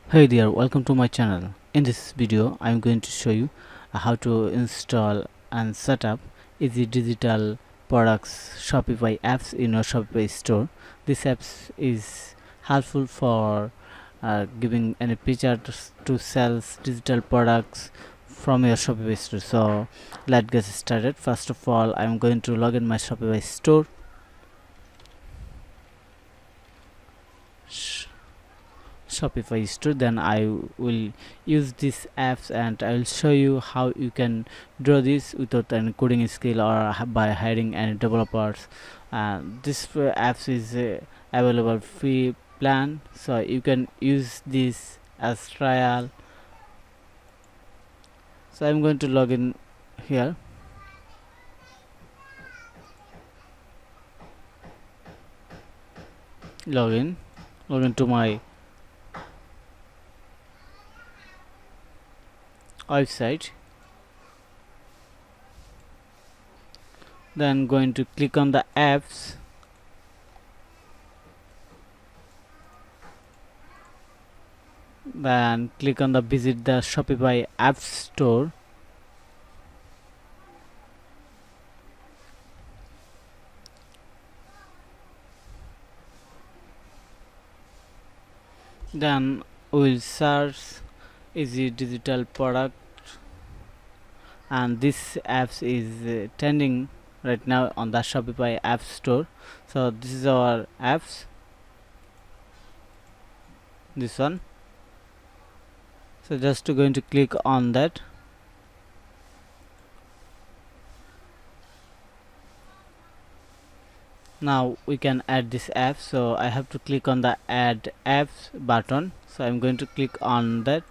Hey there, welcome to my channel. In this video I'm going to show you how to install and set up easy digital products Shopify apps in your Shopify store. This apps is helpful for giving any picture to sell digital products from your Shopify store. So let's get started. First of all, I'm going to log in my Shopify store. Shopify store. Then I will use these apps and I will show you how you can draw this without any coding skill or by hiring any developers. This apps is available free plan, so you can use this as trial. So I'm going to log in here. Log in to my website. Then going to click on the apps. Then click on the visit the Shopify App Store. Then we'll search easy digital product, and this apps is trending right now on the Shopify App Store. So this is our apps, this one. So just going to click on that. Now we can add this app, so I have to click on the add apps button. So I'm going to click on that.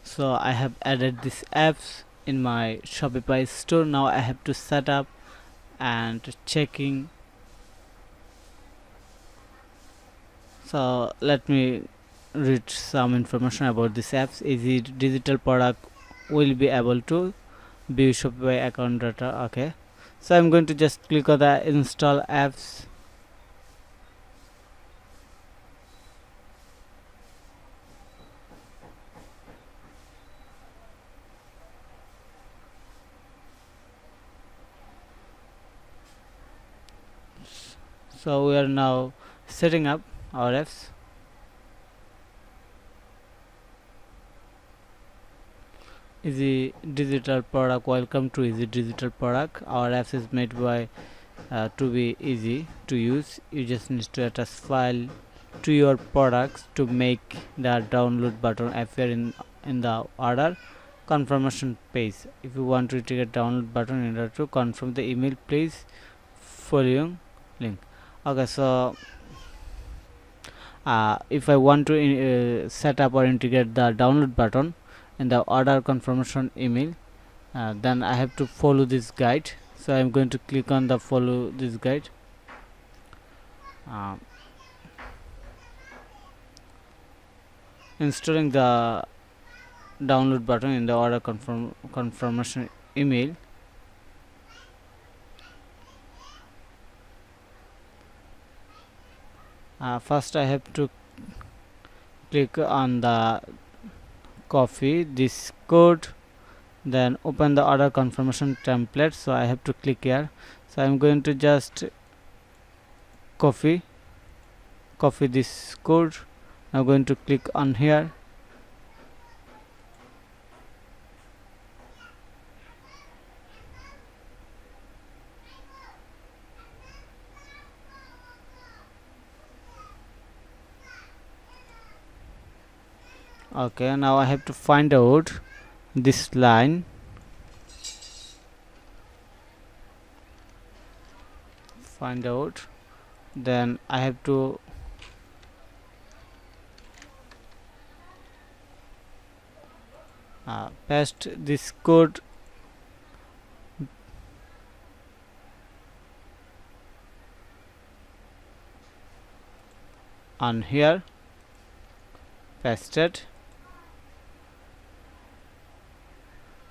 So I have added these apps in my Shopify store. Now I have to set up and checking. So let me read some information about this apps. Easy digital product will be able to view Shopify account data. Okay, so I'm going to just click on the install apps. So we are now setting up our apps. Easy digital product, welcome to easy digital product. Our apps is made by to be easy to use. You just need to attach file to your products to make the download button appear in the order confirmation page. If you want to trigger download button in order to confirm the email, please following link. Okay, so if I want to set up or integrate the download button in the order confirmation email, then I have to follow this guide. So I'm going to click on the follow this guide. Installing the download button in the order confirmation email. First I have to click on the copy this code, then open the order confirmation template. So I have to click here. So I'm going to just copy this code. I'm going to click on here. Okay, now I have to find out this line. Find out, then I have to paste this code. on here, pasted,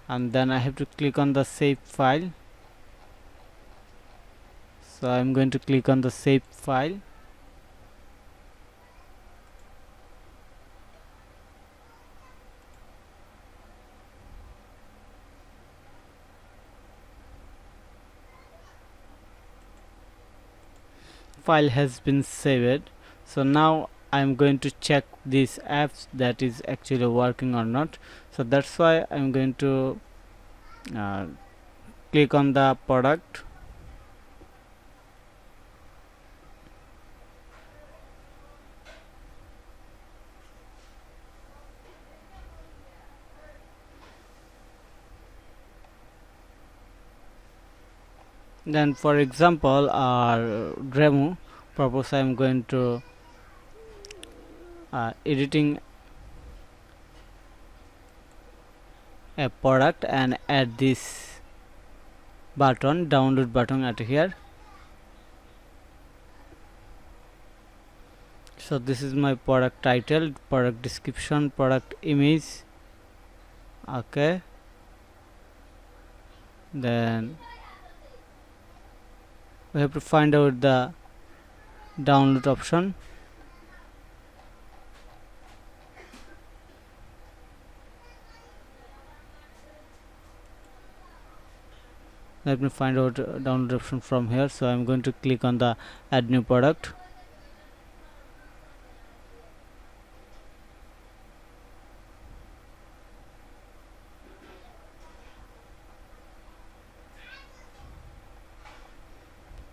and then I have to click on the save file. So I'm going to click on the save file. File has been saved. So now I'm going to check these apps that is actually working or not. So that's why I'm going to click on the product. Then for example our demo purpose, I'm going to editing a product and add this button, download button at here. So this is my product title, product description, product image. Okay, then we have to find out the download option. Let me find out download option from here. So I'm going to click on the add new product.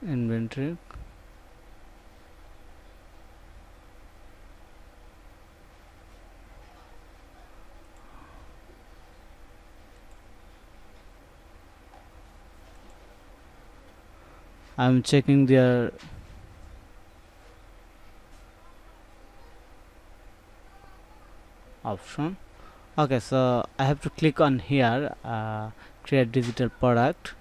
Inventory. I'm checking their option. Okay, so I have to click on here, create digital product,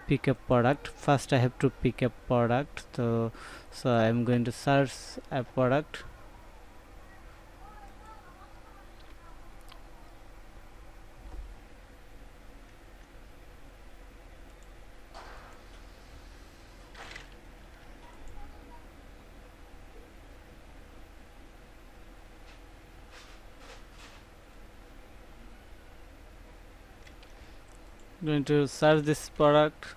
pick a product. First I have to pick a product. So I'm going to search a product. Going to search this product.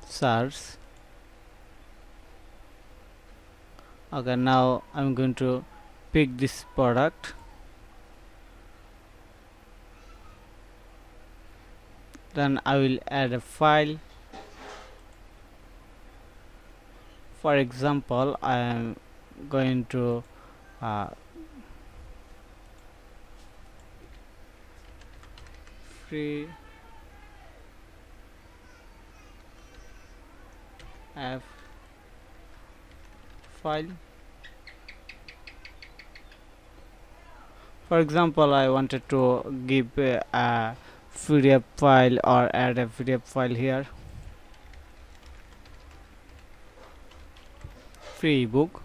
Search. Okay, now I'm going to pick this product. Then I will add a file. For example, I am going to free app file. For example, I wanted to give a PDF file or add a PDF file here. Free ebook.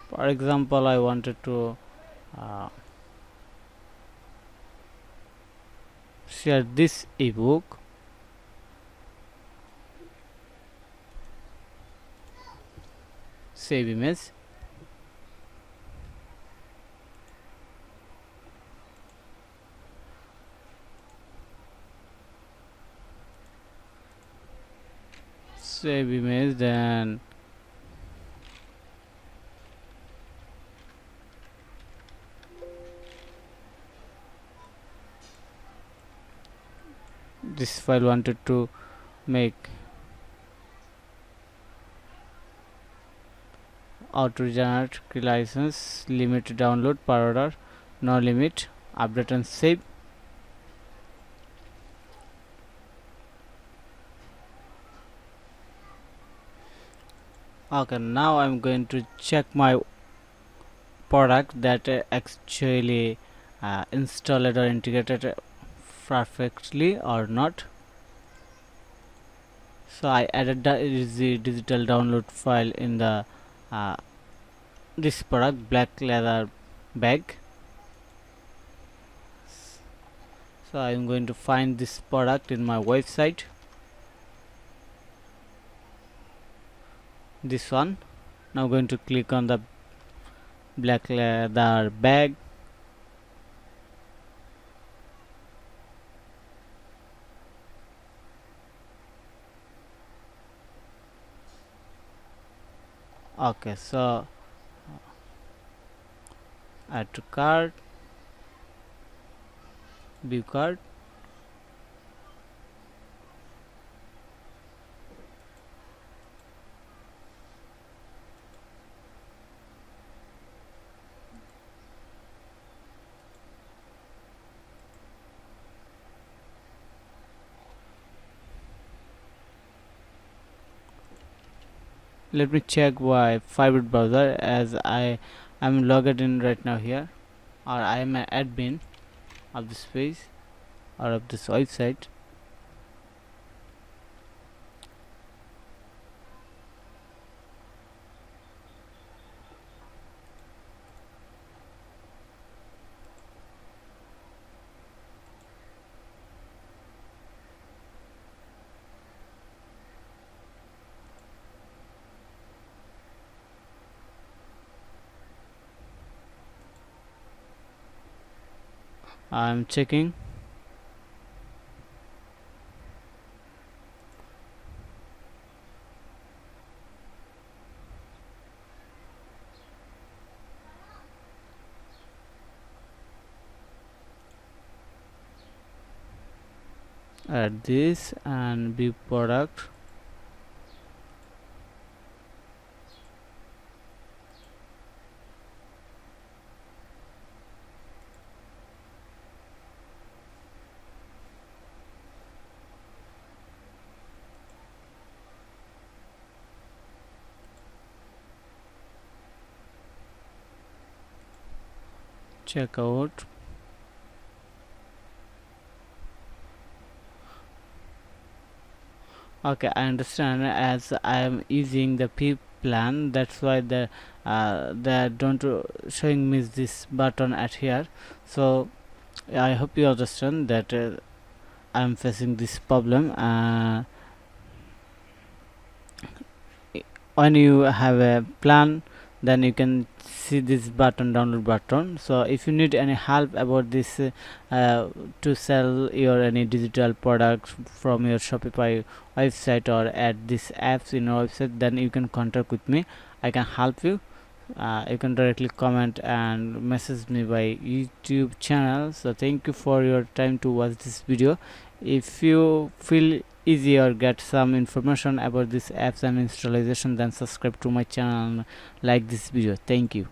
For example, I wanted to share this ebook. Save image. Save image, then this file wanted to make auto generate license, limit download per order, no limit, update and save. Okay, now I'm going to check my product that actually installed or integrated perfectly or not. So I added the digital download file in the uh, this product, black leather bag. So I'm going to find this product in my website, this one. Now going to click on the black leather bag. Okay, so add to cart, view cart. Let me check my Firebird browser, as I am logged in right now here, or I am an admin of this page or of this website. I'm checking. Add this and view product. Check out. Okay, I understand. As I am using the P plan, that's why they don't showing me this button at here. So I hope you understand that I'm facing this problem. When you have a plan, then you can see this button, download button. So if you need any help about this to sell your any digital products from your Shopify website or add these apps in your website, then you can contact with me. I can help you. You can directly comment and message me by YouTube channel. So thank you for your time to watch this video. If you feel easy or get some information about this apps and installation, then subscribe to my channel and like this video. Thank you.